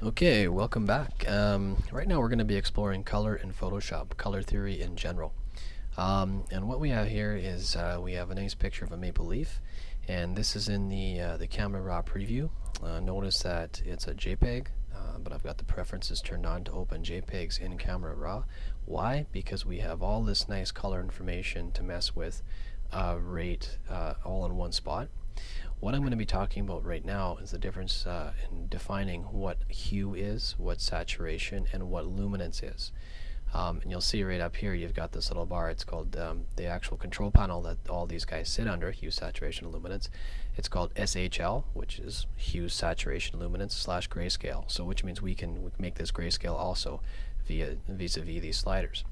Okay, welcome back. Right now we're going to be exploring color in Photoshop, color theory in general. And what we have here is we have a nice picture of a maple leaf, and this is in the Camera Raw preview. Notice that it's a JPEG, but I've got the preferences turned on to open JPEGs in Camera Raw. Why? Because we have all this nice color information to mess with right all in one spot. What I'm going to be talking about right now is the difference in defining what hue is, what saturation, and what luminance is. And you'll see right up here you've got this little bar. It's called the actual control panel that all these guys sit under, hue, saturation, and luminance. It's called SHL, which is hue, saturation, luminance / grayscale. So which means we can make this grayscale also vis-a-vis these sliders.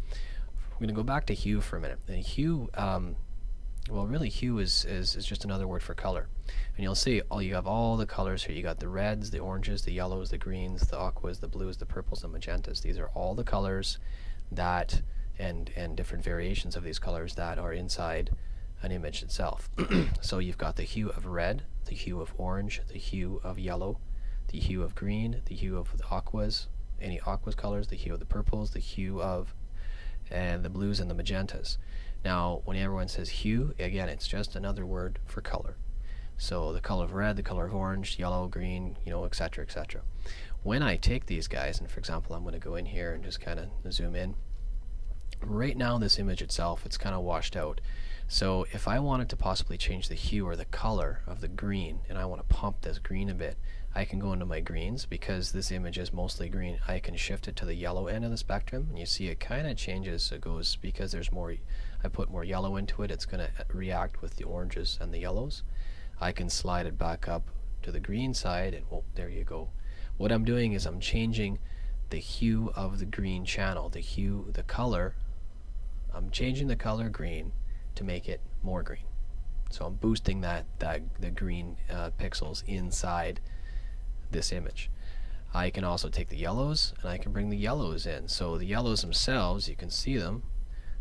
We're going to go back to hue for a minute. And hue, well, really, hue is just another word for color. And you'll see you have all the colors here. You got the reds, the oranges, the yellows, the greens, the aquas, the blues, the purples, the magentas. These are all the colors that and different variations of these colors that are inside an image itself. So you've got the hue of red, the hue of orange, the hue of yellow, the hue of green, the hue of the aquas, any aquas colors, the hue of the purples, the hue of and the blues and the magentas. Now, when everyone says hue, again, it's just another word for color. So the color of red, the color of orange, yellow, green, etc., etc. When I take these guys, and for example, I'm going to go in here and just kind of zoom in. Right now, this image itself, it's kind of washed out. So if I wanted to possibly change the hue or the color of the green, and I want to pump this green a bit, I can go into my greens. Because this image is mostly green, I can shift it to the yellow end of the spectrum, and you see it kind of changes. It goes, because there's more, I put more yellow into it, it's going to react with the oranges and the yellows. I can slide it back up to the green side, and oh, there you go. What I'm doing is I'm changing the hue of the green channel, the color. I'm changing the color green to make it more green. So I'm boosting the green pixels inside this image. I can also take the yellows and I can bring the yellows in. So the yellows themselves, you can see them.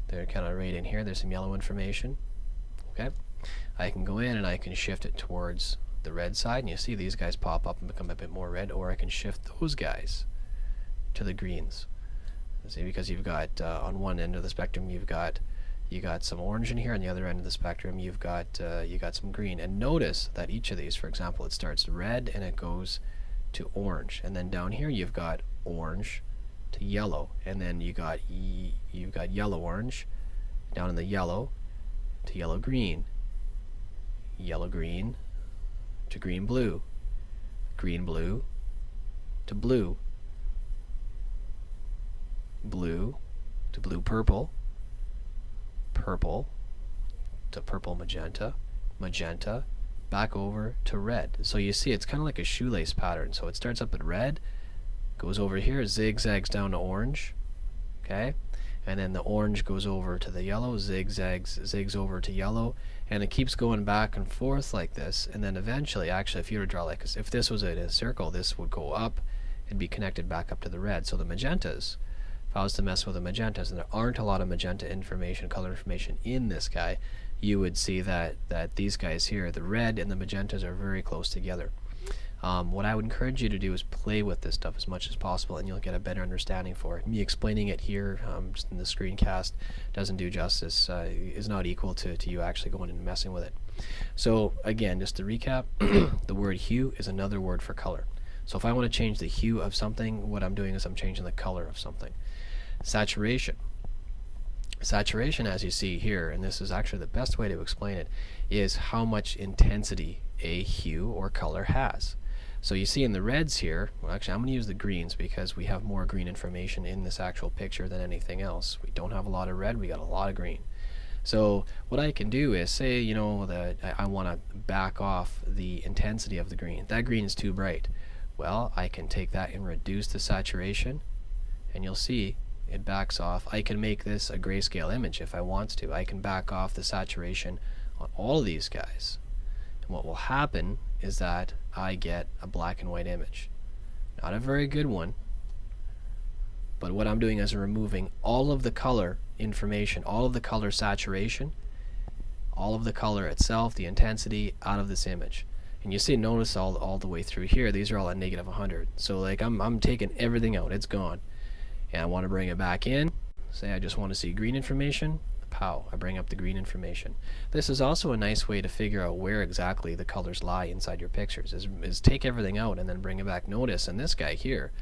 They're kind of right in here. There's some yellow information. Okay. I can go in and I can shift it towards the red side, and you see these guys pop up and become a bit more red, or I can shift those guys to the greens. See, because you've got on one end of the spectrum you got some orange in here, on the other end of the spectrum you got some green. And notice that each of these, for example, it starts red and it goes to orange, and then down here you've got orange to yellow, and then you've got yellow orange down in the yellow to yellow green to green blue to blue to blue purple to purple magenta back over to red. So you see it's kind of like a shoelace pattern. So it starts up at red, goes over here, zigzags down to orange, okay, and then the orange goes over to the yellow, zigs over to yellow, and it keeps going back and forth like this. And then eventually, actually, if you were to draw like this, if this was a circle, this would go up and be connected back up to the red. So the magentas, if I was to mess with the magentas, and there aren't a lot of magenta information, color information in this guy, you would see that these guys here, the red and the magentas, are very close together. What I would encourage you to do is play with this stuff as much as possible, and you'll get a better understanding for it. Me explaining it here just in the screencast doesn't do justice, is not equal to you actually going and messing with it. So again, just to recap, the word hue is another word for color. So if I want to change the hue of something, what I'm doing is I'm changing the color of something. Saturation. Saturation, as you see here, and this is actually the best way to explain it, is how much intensity a hue or color has. So you see in the reds here, well, actually I'm going to use the greens because we have more green information in this actual picture than anything else. We don't have a lot of red, we got a lot of green. So what I can do is say, that I want to back off the intensity of the green. That green is too bright. Well, I can take that and reduce the saturation, and you'll see it backs off. I can make this a grayscale image if I want to. I can back off the saturation on all of these guys. And what will happen is that I get a black and white image. Not a very good one, but what I'm doing is removing all of the color information, all of the color saturation, all of the color itself, the intensity, out of this image. And you see, notice all the way through here, these are all at negative 100. So like I'm taking everything out, it's gone. And I want to bring it back in. Say I just want to see green information. Pow, I bring up the green information. This is also a nice way to figure out where exactly the colors lie inside your pictures, is take everything out and then bring it back. Notice in this guy here,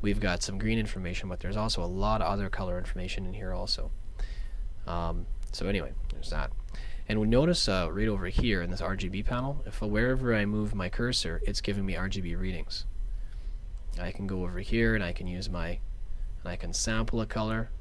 we've got some green information, but there's also a lot of other color information in here also. So anyway, there's that. And we notice right over here in this RGB panel, if wherever I move my cursor, it's giving me RGB readings. I can go over here and I can use and I can sample a color.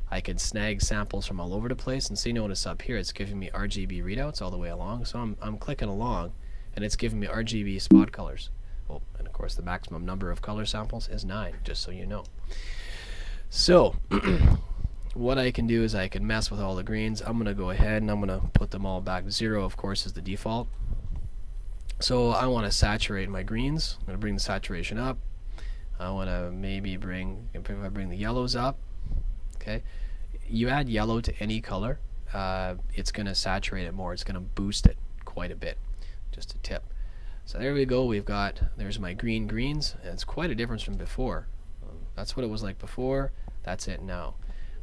I can snag samples from all over the place, and see, notice up here it's giving me RGB readouts all the way along. So I'm clicking along and it's giving me RGB spot colors. Oh, and of course the maximum number of color samples is 9, just so you know. So what I can do is I can mess with all the greens. I'm going to go ahead and I'm going to put them all back to 0, of course, is the default. So I want to saturate my greens. I'm going to bring the saturation up. I want to maybe if I bring the yellows up. Okay, you add yellow to any color, it's going to saturate it more. It's going to boost it quite a bit. Just a tip. So there we go. There's my greens, and it's quite a difference from before. That's what it was like before. That's it now.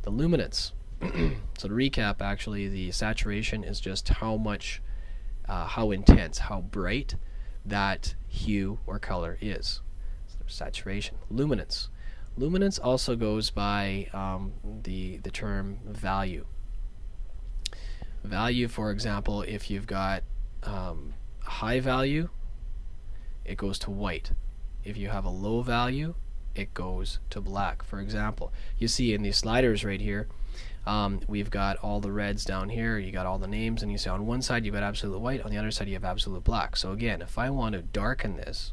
The luminance. So to recap, actually, the saturation is just how much, how intense, how bright that hue or color is. So there's saturation. Luminance. Luminance also goes by the term value. Value, for example, if you've got high value, it goes to white. If you have a low value, it goes to black. For example, you see in these sliders right here, we've got all the reds down here, you got all the names, and you see on one side you've got absolute white, on the other side you have absolute black. So again, if I want to darken this,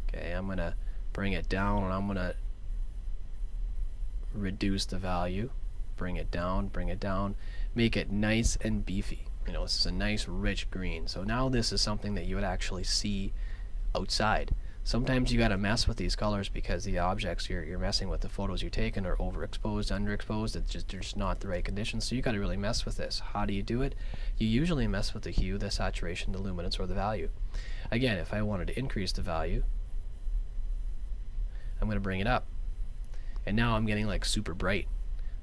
okay, I'm going to bring it down and I'm going to reduce the value, bring it down, make it nice and beefy. You know, this is a nice rich green. So now this is something that you would actually see outside. Sometimes you got to mess with these colors because the objects you're messing with, the photos you're taking, are overexposed, underexposed. It's just not the right conditions. So you got to really mess with this. How do you do it? You usually mess with the hue, the saturation, the luminance, or the value. Again, if I wanted to increase the value, I'm going to bring it up. And now I'm getting like super bright.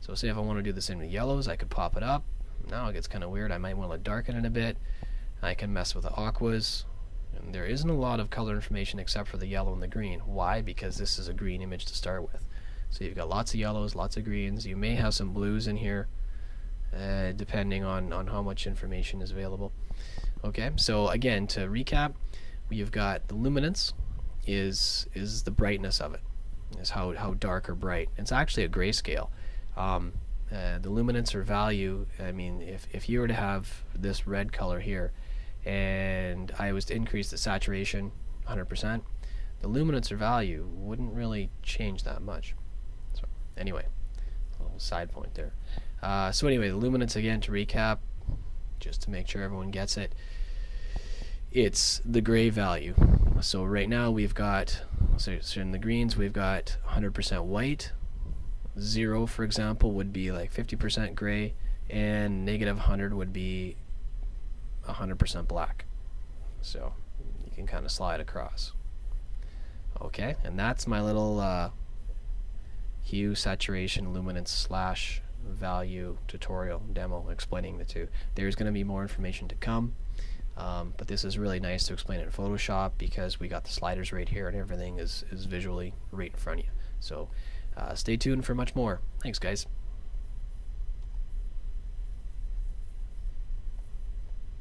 So say if I want to do the same with yellows, I could pop it up. Now it gets kind of weird. I might want to darken it a bit. I can mess with the aquas. And there isn't a lot of color information except for the yellow and the green. Why? Because this is a green image to start with. So you've got lots of yellows, lots of greens. You may have some blues in here, depending on how much information is available. Okay, so again, to recap, you've got the luminance is the brightness of it. Is how dark or bright. It's actually a grayscale. The luminance or value, I mean, if you were to have this red color here and I was to increase the saturation 100%, the luminance or value wouldn't really change that much. So anyway, a little side point there. So anyway, the luminance, again, to recap, just to make sure everyone gets it, it's the gray value. So right now we've got, so in the greens we've got 100% white. 0, for example, would be like 50% gray, and negative 100 would be 100% black. So you can kind of slide across. Okay, and that's my little hue, saturation, luminance / value tutorial demo explaining the two. There's going to be more information to come. But this is really nice to explain it in Photoshop because we got the sliders right here and everything is visually right in front of you. So stay tuned for much more. Thanks, guys.